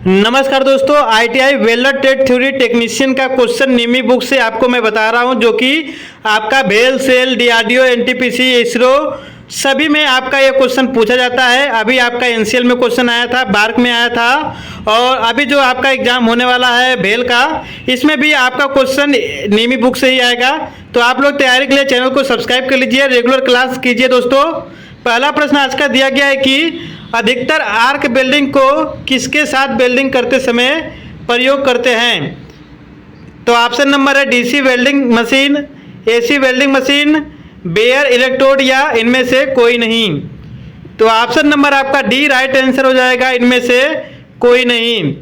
नमस्कार दोस्तों, ITI welder trade theory technician का क्वेश्चन नीमी बुक से आपको मैं बता रहा हूं, जो कि आपका भेल सेल डीआरडीओ एनटीपीसी इसरो सभी में आपका ये क्वेश्चन पूछा जाता है। अभी आपका एनसीएल में क्वेश्चन आया था, बार्क में आया था, और अभी जो आपका एग्जाम होने वाला है भेल का, इसमें भी आपका क्वेश्चन नीमी बुक से ही आएगा। तो आप लोग तैयारी के लिए चैनल को सब्सक्राइब कर लीजिए, रेगुलर क्लास कीजिए। दोस्तों, पहला प्रश्न आज का दिया गया है कि अधिकतर आर्क वेल्डिंग को किसके साथ वेल्डिंग करते समय प्रयोग करते हैं। तो ऑप्शन नंबर है DC welding machine, AC welding machine, bare electrode, या इनमें से कोई नहीं। तो ऑप्शन नंबर आपका डी राइट आंसर हो जाएगा, इनमें से कोई नहीं।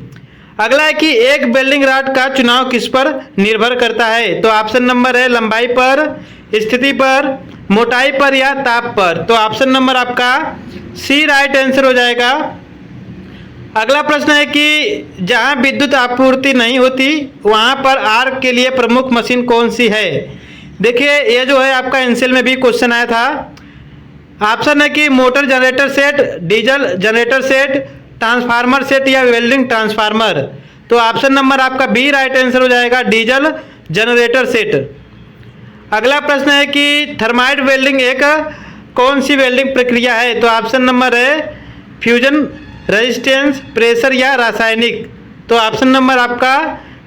अगला है कि एक वेल्डिंग रॉड का चुनाव किस पर निर्भर करता है। तो ऑप्शन नंबर है लंबाई पर, स्थिति पर, मोटाई पर, या ताप पर। तो ऑप्शन नंबर आपका सी राइट आंसर हो जाएगा। अगला प्रश्न है कि जहां विद्युत आपूर्ति नहीं होती वहां पर आर्क के लिए प्रमुख मशीन कौन सी है। देखिए, ये जो है आपका एनसीएल में भी क्वेश्चन आया था। ऑप्शन है कि motor generator set, diesel generator set, transformer set, या वेल्डिंग ट्रांसफार्मर। तो ऑप्शन नंबर आपका बी राइट आंसर हो जाएगा, डीजल जनरेटर सेट। अगला प्रश्न है कि थर्माइट वेल्डिंग एक कौन सी वेल्डिंग प्रक्रिया है। तो ऑप्शन नंबर है फ्यूजन, रेजिस्टेंस, प्रेशर, या रासायनिक। तो ऑप्शन नंबर आपका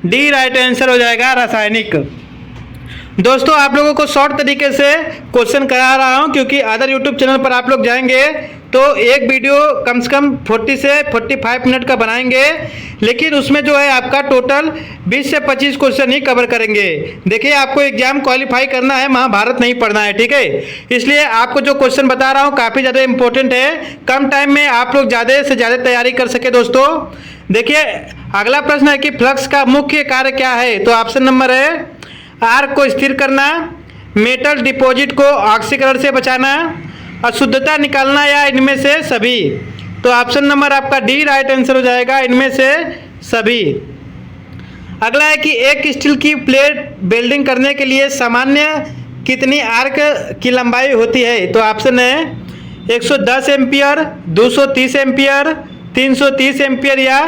डी राइट आंसर हो जाएगा, रासायनिक। दोस्तों, आप लोगों को शॉर्ट तरीके से क्वेश्चन करा रहा हूं, क्योंकि अदर यूट्यूब चैनल पर आप लोग जाएंगे तो एक वीडियो कम से कम 40 से 45 मिनट का बनाएंगे, लेकिन उसमें जो है आपका टोटल 20 से 25 क्वेश्चन ही कवर करेंगे। देखिए, आपको एग्जाम क्वालिफाई करना है, महाभारत नहीं पढ़ना है, ठीक है। इसलिए आपको जो क्वेश्चन बता रहा हूँ काफ़ी ज़्यादा इंपॉर्टेंट है, कम टाइम में आप लोग ज़्यादा से ज़्यादा तैयारी कर सके। दोस्तों देखिए, अगला प्रश्न है कि फ्लक्स का मुख्य कार्य क्या है। तो ऑप्शन नंबर है आर्क को स्थिर करना, मेटल डिपॉजिट को ऑक्सीकरण से बचाना, अशुद्धता निकालना, या इनमें से सभी। तो ऑप्शन नंबर आपका डी राइट आंसर हो जाएगा, इनमें से सभी। अगला है कि एक स्टील की प्लेट वेल्डिंग करने के लिए सामान्य कितनी आर्क की लंबाई होती है। तो ऑप्शन है 110 एम्पियर, 230 एम्पियर, 330 एम्पियर, या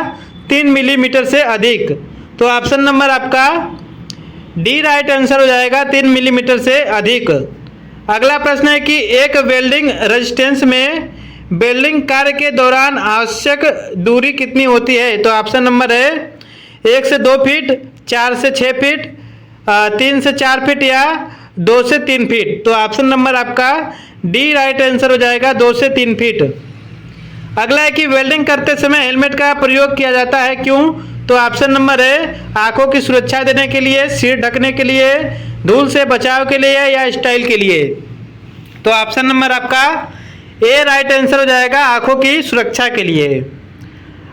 3 मिलीमीटर से अधिक। तो ऑप्शन नंबर आपका डी राइट आंसर हो जाएगा, 3 मिलीमीटर से अधिक। अगला प्रश्न है कि एक वेल्डिंग रेजिस्टेंस में वेल्डिंग कार्य के दौरान आवश्यक दूरी कितनी होती है। तो ऑप्शन नंबर है 1 से 2 फीट, 4 से 6 फीट, 3 से 4 फीट, या 2 से 3 फीट। तो ऑप्शन नंबर आपका डी राइट आंसर हो जाएगा, 2 से 3 फीट। अगला है कि वेल्डिंग करते समय हेलमेट का प्रयोग किया जाता है, क्यों। तो ऑप्शन नंबर है आंखों की सुरक्षा देने के लिए, सिर ढकने के लिए, धूल से बचाव के लिए, या स्टाइल के लिए। तो ऑप्शन नंबर आपका ए राइट आंसर हो जाएगा, आंखों की सुरक्षा के लिए।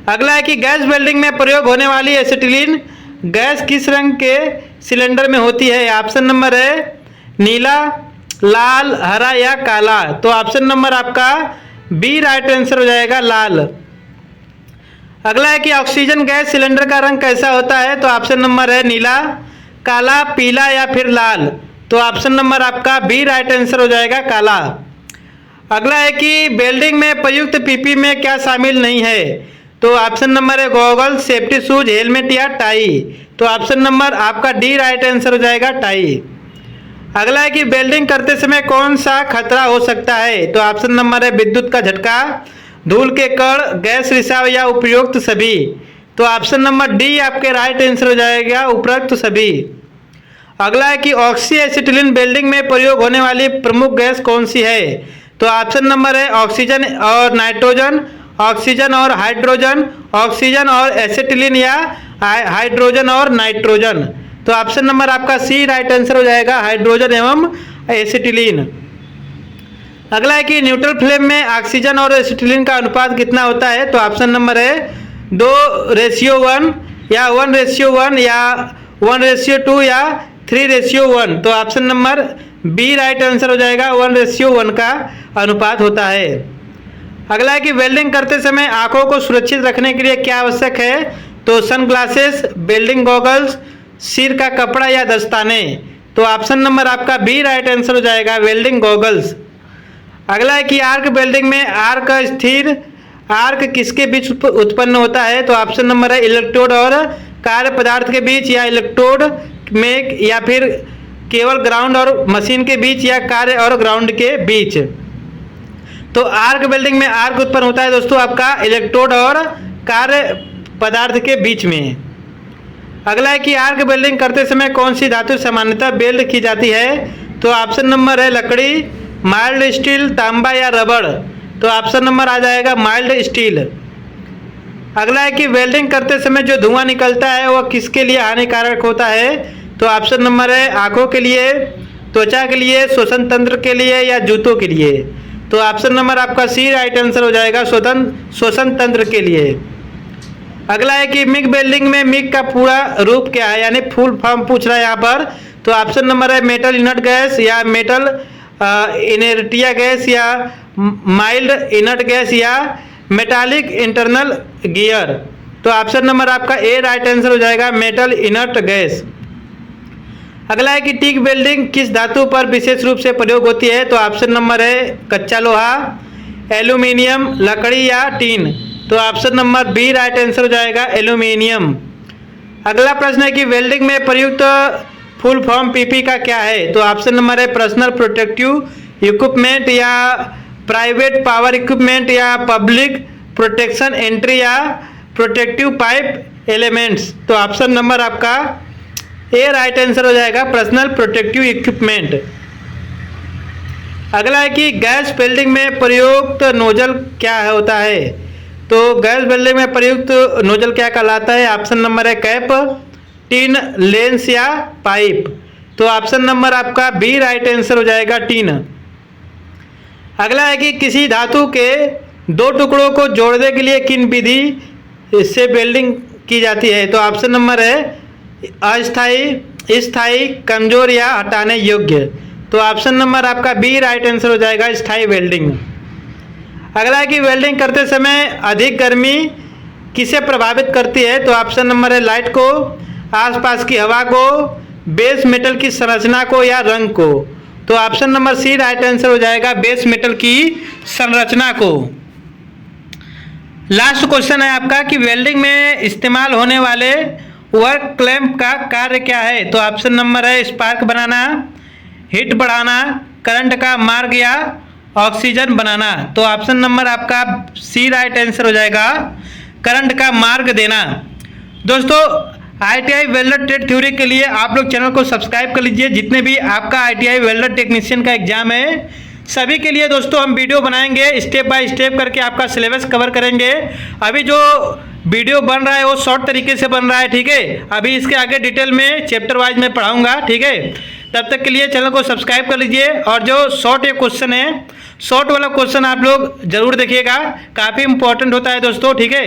अगला है कि गैस वेल्डिंग में प्रयोग होने वाली एसिटिलीन गैस किस रंग के सिलेंडर में होती है। ऑप्शन नंबर है नीला, लाल, हरा, या काला। तो ऑप्शन नंबर आपका बी राइट आंसर हो जाएगा, लाल। अगला है कि ऑक्सीजन गैस सिलेंडर का रंग कैसा होता है। तो ऑप्शन नंबर है नीला, काला, पीला, या फिर लाल। तो ऑप्शन नंबर आपका बी राइट आंसर हो जाएगा, काला। अगला है कि वेल्डिंग में प्रयुक्त पीपी में क्या शामिल नहीं है। तो ऑप्शन नंबर है गॉगल, सेफ्टी शूज, हेलमेट, या टाई। तो ऑप्शन नंबर आपका डी राइट आंसर हो जाएगा, टाई। अगला है कि वेल्डिंग करते समय कौन सा खतरा हो सकता है। तो ऑप्शन नंबर है विद्युत का झटका, धूल के कण, गैस रिसाव, या उपयुक्त सभी। तो ऑप्शन नंबर डी आपके राइट आंसर हो जाएगा, उपयुक्त सभी। अगला है कि ऑक्सी एसिटिलीन वेल्डिंग में प्रयोग होने वाली प्रमुख गैस कौन सी है। तो ऑप्शन नंबर है ऑक्सीजन और नाइट्रोजन, ऑक्सीजन और हाइड्रोजन, ऑक्सीजन और एसिटिलीन, या हाइड्रोजन और नाइट्रोजन। तो ऑप्शन नंबर आपका सी राइट आंसर हो जाएगा, हाइड्रोजन एवं एसिटिलीन। अगला है कि न्यूट्रल फ्लेम में ऑक्सीजन और एसिटिलीन का अनुपात कितना होता है। तो ऑप्शन नंबर है 2:1, या 1:1, या 1:2, या 3:1। तो option number B right answer हो जाएगा, 1:1 का अनुपात होता है। अगला है कि वेल्डिंग करते समय आंखों को सुरक्षित रखने के लिए क्या आवश्यक है। तो सनग्लासेस, वेल्डिंग गॉगल्स, सिर का कपड़ा, या दस्ताने। तो ऑप्शन नंबर आपका बी राइट आंसर हो जाएगा, वेल्डिंग गॉगल्स। अगला है कि आर्क वेल्डिंग में आर्क स्थिर आर्क किसके बीच उत्पन्न होता है? तो ऑप्शन नंबर है इलेक्ट्रोड और कार्य पदार्थ के बीच, या इलेक्ट्रोड में, या फिर केवल ग्राउंड और मशीन के बीच, या कार्य और ग्राउंड के बीच। तो आर्क वेल्डिंग में आर्क उत्पन्न होता है दोस्तों आपका इलेक्ट्रोड और कार्य पदार्थ के बीच में। अगला है कि आर्क वेल्डिंग करते समय कौन सी धातु सामान्यतः वेल्ड की जाती है? तो ऑप्शन नंबर है लकड़ी, माइल्ड स्टील, तांबा या रबड़। तो ऑप्शन नंबर आ जाएगा माइल्ड स्टील। अगला है कि वेल्डिंग करते समय जो धुआं निकलता है वह किसके लिए हानिकारक होता है? तो ऑप्शन नंबर है आंखों के लिए, त्वचा के लिए, श्वसन तंत्र के लिए, या जूतों के लिए। तो ऑप्शन नंबर आपका सी राइट आंसर हो जाएगा, श्वसन तंत्र के लिए। अगला है कि मिग वेल्डिंग में मिग का पूरा रूप क्या है, यानी फुल फॉर्म पूछ रहा है यहाँ पर। तो ऑप्शन नंबर है मेटल इनर्ट गैस, या मेटल इनर्टिया गैस, या माइल्ड इनर्ट गैस, या मेटालिक इंटरनल गियर। तो ऑप्शन नंबर आपका ए राइट आंसर हो जाएगा, मेटल इनर्ट गैस। अगला है कि टिक वेल्डिंग किस धातु पर विशेष रूप से प्रयोग होती है? तो ऑप्शन नंबर है कच्चा लोहा, एल्यूमिनियम, लकड़ी या टीन। तो option number B right answer हो जाएगा, एल्यूमिनियम। अगला प्रश्न है कि वेल्डिंग में प्रयुक्त फुल फॉर्म पीपी का क्या है? तो ऑप्शन नंबर है पर्सनल प्रोटेक्टिव इक्विपमेंट, या प्राइवेट पावर इक्विपमेंट, या पब्लिक प्रोटेक्शन एंट्री, या प्रोटेक्टिव पाइप एलिमेंट्स। तो ऑप्शन नंबर आपका ए राइट आंसर हो जाएगा, पर्सनल प्रोटेक्टिव इक्विपमेंट। अगला है कि गैस वेल्डिंग में प्रयुक्त नोजल क्या होता है? तो गैस वेल्डिंग में प्रयुक्त नोजल क्या कहलाता है? ऑप्शन नंबर है कैप, टीन, लेंस या पाइप। तो ऑप्शन नंबर आपका बी राइट आंसर हो जाएगा, टीन। अगला है कि किसी धातु के दो टुकड़ों को जोड़ने के लिए किन विधि से वेल्डिंग की जाती है? तो ऑप्शन नंबर है अस्थाई, स्थायी, कमजोर या हटाने योग्य। तो ऑप्शन नंबर आपका बी राइट आंसर हो जाएगा, स्थायी वेल्डिंग। अगला है कि वेल्डिंग करते समय अधिक गर्मी किसे प्रभावित करती है? तो ऑप्शन नंबर है लाइट को, आसपास की हवा को, बेस मेटल की संरचना को, या रंग को। तो option number C right answer हो जाएगा, बेस मेटल की संरचना को। लास्ट क्वेश्चन है आपका कि वेल्डिंग में इस्तेमाल होने वाले वर्क क्लैंप का कार्य क्या है? तो ऑप्शन नंबर है स्पार्क बनाना, हीट बढ़ाना, करंट का मार्ग, या ऑक्सीजन बनाना। तो ऑप्शन नंबर आपका सी राइट आंसर हो जाएगा, करंट का मार्ग देना। दोस्तों ITI वेल्डर ट्रेड थ्योरी के लिए आप लोग चैनल को सब्सक्राइब कर लीजिए। जितने भी आपका ITI वेल्डर टेक्नीशियन का एग्जाम है सभी के लिए दोस्तों हम वीडियो बनाएंगे, स्टेप बाय स्टेप करके आपका सिलेबस कवर करेंगे। अभी जो वीडियो बन रहा है वो शॉर्ट तरीके से बन रहा है, ठीक है। अभी इसके आगे डिटेल में चैप्टर वाइज में पढ़ाऊंगा, ठीक है। तब तक के लिए चैनल को सब्सक्राइब कर लीजिए। और जो शॉर्ट एक क्वेश्चन है, शॉर्ट वाला क्वेश्चन आप लोग जरूर देखिएगा, काफ़ी इंपॉर्टेंट होता है दोस्तों, ठीक है।